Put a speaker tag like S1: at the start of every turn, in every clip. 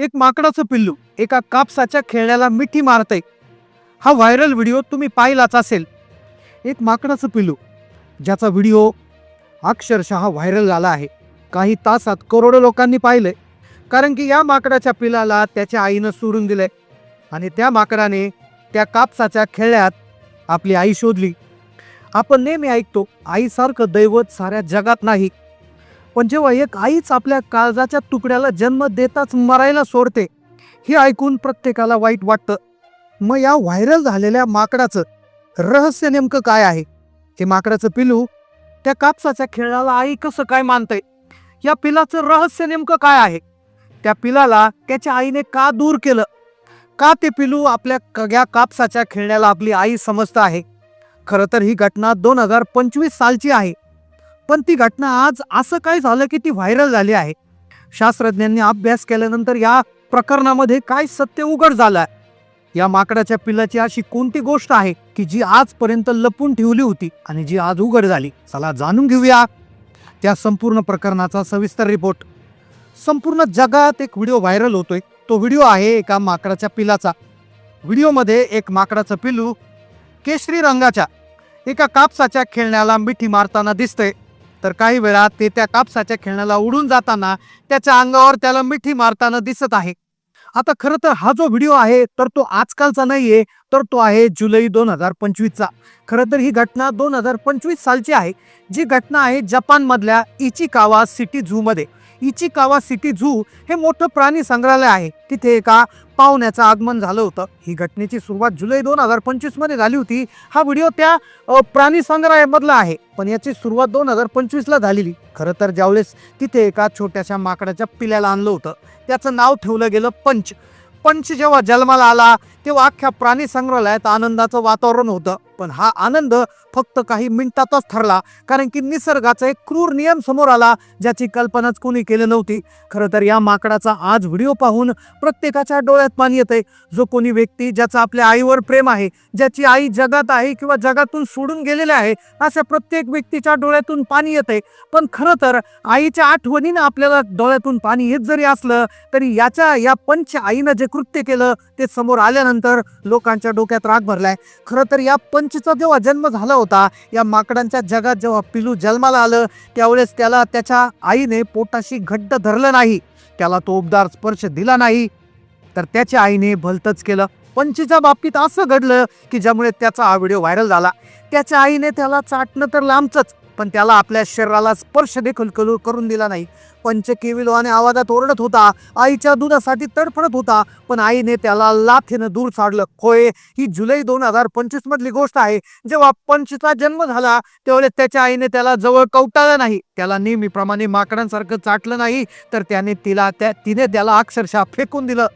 S1: एक माकडाचं पिल्लू एका कापसाच्या खेळण्याला मिठी मारतंय. हा व्हायरल व्हिडिओ तुम्ही पाहिलाच असेल. एक माकडाचं पिल्लू ज्याचा व्हिडिओ अक्षरशः व्हायरल झाला आहे. काही तासात करोडो लोकांनी पाहिलंय. कारण की या माकडाच्या पिलाला त्याच्या आईनं सोडून दिलंय आणि त्या माकडाने त्या कापसाच्या खेळण्यात आपली आई शोधली. आपण नेहमी ऐकतो आईसारखं दैवत साऱ्या जगात नाही, पण जेव्हा एक आईच आपल्या काळजाच्या तुकड्याला जन्म देताच मरायला सोडते, हे ऐकून प्रत्येकाला वाईट वाटतं. मग या व्हायरल झालेल्या माकडाचं रहस्य नेमकं काय आहे? हे माकडाचं पिलू त्या कापसाच्या खेळाला आई कसं काय मानतंय? या पिलाचं रहस्य नेमकं काय आहे? त्या पिलाला त्याच्या आईने का दूर केलं? का ते पिलू आपल्या या कापसाच्या खेळण्याला आपली आई समजतं आहे? खरं तर ही घटना 2025 सालची आहे, पण ती घटना आज असं काय झालं की ती व्हायरल झाली आहे. शास्त्रज्ञांनी अभ्यास केल्यानंतर या प्रकरणामध्ये काय सत्य उघड झालं? या माकडाच्या पिल्लाची अशी कोणती गोष्ट आहे की जी आजपर्यंत लपून ठेवली होती आणि जी आज उघड झाली? चला जाणून घेऊया त्या संपूर्ण प्रकरणाचा सविस्तर रिपोर्ट. संपूर्ण जगात एक व्हिडिओ व्हायरल होतोय. तो व्हिडिओ आहे एका माकडाच्या पिलाचा. व्हिडिओमध्ये एक माकडाचं पिल्लू केशरी रंगाच्या एका कापसाच्या खेळण्याला मिठी मारताना दिसतंय. तर काही वेळा ते त्या कापसाच्या खेळण्याला उडून जाताना त्याच्या अंगावर त्याला मिठी मारताना दिसत आहे. आता खरं तर हा जो व्हिडिओ आहे तर तो आजकालचा नाहीये, तर तो आहे जुलै 2025चा. खरं तर ही घटना 2025 सालची आहे. जी घटना आहे जपानमधल्या इचिकावा सिटी झू मध्ये. इचिकावा सिटी झू हे मोठं प्राणी संग्रहालय आहे. तिथे एका पाहुण्याचं आगमन झालं होतं. ही घटनेची सुरुवात जुलै 2025 मध्ये झाली होती. हा व्हिडिओ त्या प्राणी संग्रहालयामधला आहे, पण याची सुरुवात 2025 ला झालेली. खरं तर ज्यावेळेस तिथे एका छोट्याशा माकडाच्या पिल्याला आणलं होतं, त्याचं नाव ठेवलं गेलं पंच. पंच जेव्हा जन्माला आला तेव्हा अख्ख्या प्राणी संग्रहालयात आनंदाचं वातावरण होतं. पण हा आनंद फक्त काही मिनिटातच ठरला, कारण की निसर्गाचा एक क्रूर नियम समोर आला ज्याची कल्पनाच कोणी केली नव्हती. खरं तर या माकडाचा आज व्हिडिओ पाहून प्रत्येकाच्या डोळ्यात पाणी येतंय. जो कोणी व्यक्ती ज्याचं आपल्या आईवर प्रेम आहे, ज्याची आई जगात आहे किंवा जगातून सोडून गेलेले आहे, अशा प्रत्येक व्यक्तीच्या डोळ्यातून पाणी येतंय. पण खरं तर आईच्या आठवणीनं आपल्याला डोळ्यातून पाणी येत जरी असलं तरी या पंच आईनं जे कृत्य केलं ते समोर आल्यानंतर लोकांच्या डोक्यात राग भरलाय. खरं तर या पंचचा जेव्हा जन्म झाला होता, या माकडांच्या जगात जेव्हा पिलू जन्माला आलं त्यावेळेस त्याला त्याच्या आईने पोटाशी घट्ट धरलं नाही, त्याला तो उबदार स्पर्श दिला नाही, तर त्याच्या आईने भलतंच केलं. पंचच्या बाबतीत असं घडलं की ज्यामुळे त्याचा हा व्हिडिओ व्हायरल झाला. त्याच्या आईने त्याला चाटणं तर लांबचंच, पण त्याला आपल्या शरीराला स्पर्श देखील करून दिला नाही. पंच केविलवाने आवाजात ओरडत होता, आईच्या दुधासाठी तडफडत होता, पण आईने त्याला लाथेनं दूर सारलं. होय, ही जुलै 2025 मधली गोष्ट आहे. जेव्हा पंचचा जन्म झाला त्यावेळेस त्याच्या आईने त्याला जवळ कवटाळलं नाही, त्याला नेहमीप्रमाणे माकडांसारखं चाटलं नाही, तर तिने त्याला अक्षरशः फेकून दिलं.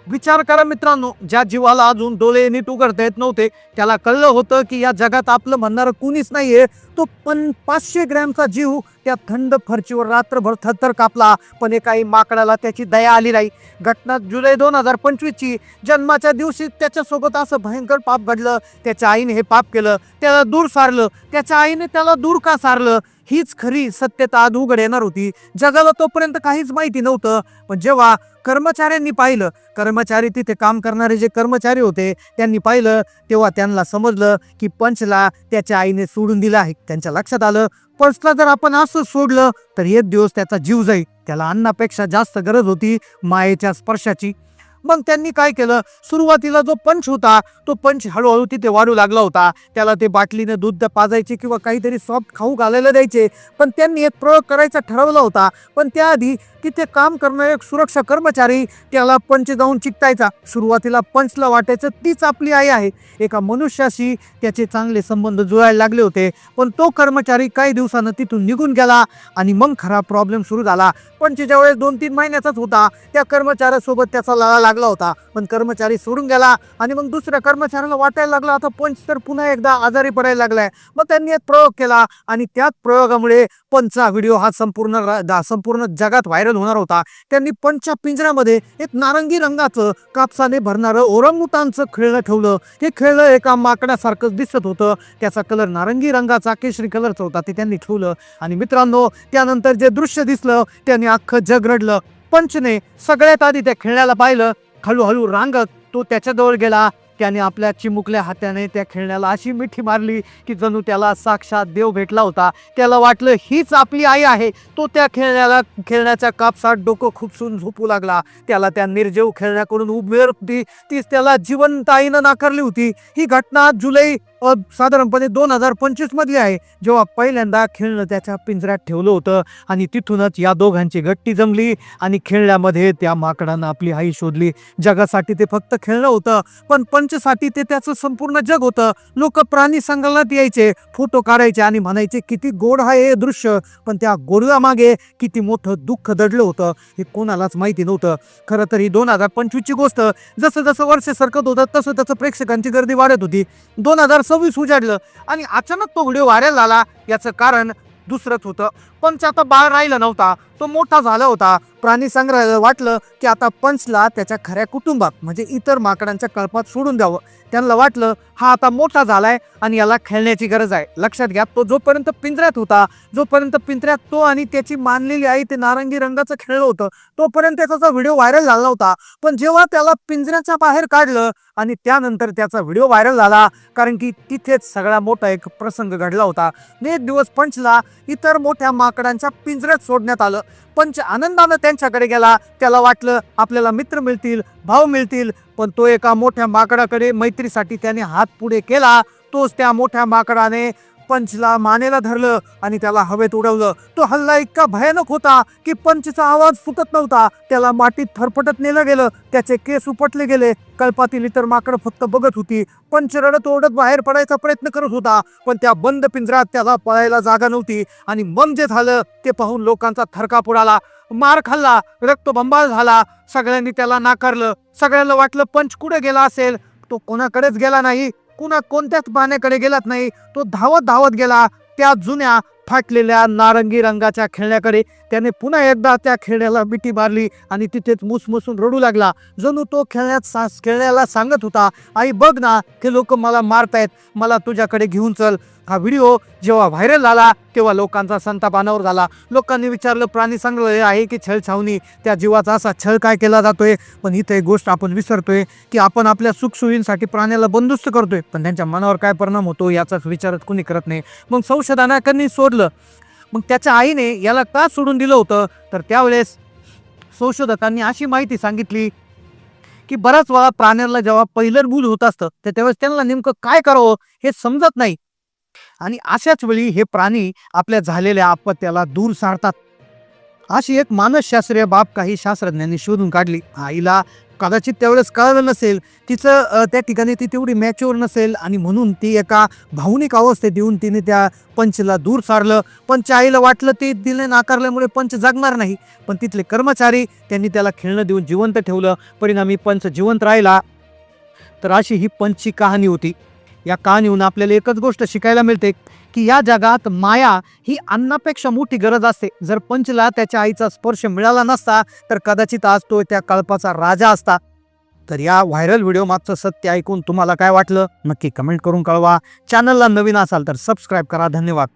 S1: विचार करा मित्रांनो, ज्या जीवाला अजून डोळे नीट उघडता येत नव्हते, त्याला कळलं होतं की या जगात आपलं म्हणणारं कुणीच नाहीये. तो 500 ग्रॅमचा जीव त्या थंड फरचीवर रात्रभर थरथर कापला, पण एकाही माकडाला त्याची दया आली नाही. घटना जुलै 2025 ची. जन्माच्या दिवशी त्याच्यासोबत असं भयंकर पाप घडलं. त्याच्या आईने हे पाप केलं, त्याला दूर सारलं. त्याच्या आईने त्याला दूर का सारलं हीच खरी सत्यता आज उघड येणार होती. जगाला तोपर्यंत काहीच माहिती नव्हतं, पण जेव्हा कर्मचाऱ्यांनी पाहिलं, कर्मचारी तिथे काम करणारे जे कर्मचारी होते त्यांनी पाहिलं, तेव्हा त्यांना समजलं की पंचला त्याच्या आईने सोडून दिलं आहे. त्यांच्या लक्षात आलं, पंचला जर आपण असं सोडलं तर एक दिवस त्याचा जीव जाईल. त्याला अन्नापेक्षा जास्त गरज होती मायेच्या स्पर्शाची. मग त्यांनी काय केलं, सुरुवातीला जो पंच होता तो पंच हळूहळू तिथे वाढू लागला होता. त्याला ते बाटलीने दूध पाजायचे किंवा काहीतरी सॉफ्ट खाऊ घालायला द्यायचे. पण त्यांनी एक प्रयोग करायचा ठरवला होता, पण त्याआधी तिथे काम करणारे एक सुरक्षा कर्मचारी त्याला पंच जाऊन चिकटायचा. सुरुवातीला पंचला वाटायचं तीच आपली आई आहे. एका मनुष्याशी त्याचे चांगले संबंध जुळायला लागले होते, पण तो कर्मचारी काही दिवसानं तिथून निघून गेला आणि मग खरा प्रॉब्लेम सुरू झाला. पंच ज्यावेळेस 2-3 महिन्याचाच होता त्या कर्मचाऱ्यासोबत त्याचा लळा लागला होता, पण कर्मचारी सोडून गेला आणि मग दुसऱ्या कर्मचाऱ्याला वाटायला लागला आता पंच तर पुन्हा एकदा आजारी पडायला लागलाय. मग त्यांनी एक प्रयोग केला आणि त्याच प्रयोगामुळे पंचचा व्हिडिओ हा संपूर्ण जगात व्हायरल होणार होता. त्यांनी पंचच्या पिंजऱ्यामध्ये एक नारंगी रंगाचं कापसाने भरणारं ओरंगुटानचं खेळणं ठेवलं. हे खेळणं एका माकडासारखं दिसत होतं. त्याचा कलर नारंगी रंगाचा केशरी कलरचा होता. ते त्यांनी ठेवलं आणि मित्रांनो, त्यानंतर जे दृश्य दिसलं त्याने अख्खं जग रडलं. पंचने सगळ्यात आधी त्या खेळण्याला पाहिलं. हळूहळू रांगत तो त्याच्याजवळ गेला. त्याने आपल्या चिमुकल्या हाताने त्या खेळण्याला अशी मिठी मारली की जणू त्याला साक्षात देव भेटला होता. त्याला वाटलं हीच आपली आई आहे. तो त्या खेळण्याच्या कापसात डोकं खुपसून झोपू लागला. त्याला त्या निर्जीव खेळण्याकडून उमेर होती तीच त्याला जिवंत आईनं नाकारली होती. ही घटना जुलै साधारणपणे 2025 मधली आहे, जेव्हा पहिल्यांदा खेळणं त्याच्या पिंजऱ्यात ठेवलं होतं. आणि तिथूनच या दोघांची गट्टी जमली आणि खेळण्यामध्ये त्या माकडानं आपली आई शोधली. जगासाठी ते फक्त खेळणं होतं, पण पंचसाठी ते त्याचं संपूर्ण जग होतं. लोक प्राणी संग्रहालयात यायचे, फोटो काढायचे आणि म्हणायचे किती गोड आहे हे दृश्य. पण त्या गोडव्यामागे किती मोठं दुःख दडलं होतं हे कोणालाच माहिती नव्हतं. खरं तर ही 2025ची गोष्ट जसं जसं वर्ष सरकत होतं तसं तसं प्रेक्षकांची गर्दी वाढत होती. 2026 उजाडलं आणि अचानक तो व्हिडिओ व्हायरल झाला. याचं कारण दुसरंच होतं. पंच आता बाळ राहिला नव्हता, तो मोठा झाला होता. प्राणी संग्रहालयाला वाटलं की आता पंचला त्याच्या खऱ्या कुटुंबात म्हणजे इतर माकडांच्या कळपात सोडून द्यावं. त्यांना वाटलं हा आता मोठा झालाय आणि याला खेळण्याची गरज आहे. लक्षात घ्या, तो जोपर्यंत पिंजऱ्यात होता, जोपर्यंत पिंजऱ्यात तो आणि त्याची मानलेली आई ते नारंगी रंगाचं खेळलं होतं, तोपर्यंत त्याचा व्हिडिओ व्हायरल झाला होता. पण जेव्हा त्याला पिंजऱ्याच्या बाहेर काढलं आणि त्यानंतर त्याचा व्हिडिओ व्हायरल झाला, कारण की तिथेच सगळा मोठा एक प्रसंग घडला होता. एक दिवस पंचला इतर मोठ्या माकडांच्या पिंजऱ्यात सोडण्यात आलं. पंच आनंदानं त्यांच्याकडे गेला. त्याला वाटलं आपल्याला मित्र मिळतील, भाव मिळतील. पण तो एका मोठ्या माकडाकडे मैत्रीसाठी त्याने हात पुढे केला. तोच त्या मोठ्या माकडाने पंचला मानेला धरलं आणि त्याला हवेत उडवलं. तो हल्ला इतका भयानक होता की पंचचा आवाज फुटत नव्हता. त्याला मातीत थरफटत नेलं गेलं. त्याचे केस उपटले गेले. कल्पातील इतर माकडं फक्त बघत होती. पंच रडत ओरडत बाहेर पडायचा प्रयत्न करत होता, पण त्या बंद पिंजऱ्यात त्याला पळायला जागा नव्हती. आणि मग जे झालं ते पाहून लोकांचा थरकाप उडाला. मार खाल्ला, रक्तबंबाळ झाला. सगळ्यांनी त्याला नाकारलं. सगळ्यांना वाटलं पंच कुठे गेला असेल. तो कोणाकडेच गेला नाही, कोणत्याच पाण्याकडे गेलाच नाही. तो धावत धावत गेला त्या जुन्या फाटलेल्या नारंगी रंगाच्या खेळण्याकडे. त्याने पुन्हा एकदा त्या खेळण्याला मिठी मारली आणि तिथेच मुसमुसून रडू लागला. जणू तो खेळण्याला सांगत होता, आई बघ ना, हे लोक मला मारतायत, मला तुझ्याकडे घेऊन चल. हा व्हिडिओ जेव्हा व्हायरल झाला तेव्हा लोकांचा संताप अनावर झाला. लोकांनी विचारलं प्राणी संग्रहालय आहे की छळछावणी? त्या जीवाचा असा छळ काय केला जातोय? पण इथे एक गोष्ट आपण विसरतोय की आपण आपल्या सुखसोयींसाठी प्राण्याला बंदोबस्त करतोय, पण त्यांच्या मनावर काय परिणाम होतो याचाच विचार कुणी करत नाही. मग संशोधकांनी सोडलं. मग त्याच्या आईने याला का सोडून दिलं होतं? तर त्यावेळेस संशोधकांनी अशी माहिती सांगितली की बऱ्याच वेळा प्राण्यांना जेव्हा पहिलं मूल होत असतं तर त्यावेळेस त्यांना नेमकं काय करावं हे समजत नाही. आणि अशाच वेळी हे प्राणी आपल्या झालेल्या अपत्याला दूर सारतात. अशी एक मानसशास्त्रीय बाब काही शास्त्रज्ञांनी शोधून काढली. आईला कदाचित त्यावेळेस कळलं नसेल, तिचं त्या ठिकाणी ती तेवढी मॅच्युअर नसेल आणि म्हणून ती एका भावनिक अवस्थेत येऊन तिने त्या पंचला दूर सारलं. पंच आईला वाटलं ते तिने नाकारल्यामुळे पंच जगणार नाही, पण तिथले कर्मचारी त्यांनी त्याला खेळणं देऊन जिवंत ठेवलं. परिणामी पंच जिवंत राहिला. तर अशी ही पंचची कहाणी होती. या कहाणीहून आपल्याला एकच गोष्ट शिकायला मिळते की या जगात माया ही अन्नापेक्षा मोठी गरज असते. जर पंचला त्याच्या आईचा स्पर्श मिळाला नसता तर कदाचित आज तो त्या कळपाचा राजा असता. तर या व्हायरल व्हिडिओ मागचं सत्य ऐकून तुम्हाला काय वाटलं नक्की कमेंट करून कळवा. चॅनलला नवीन असाल तर सबस्क्राईब करा. धन्यवाद.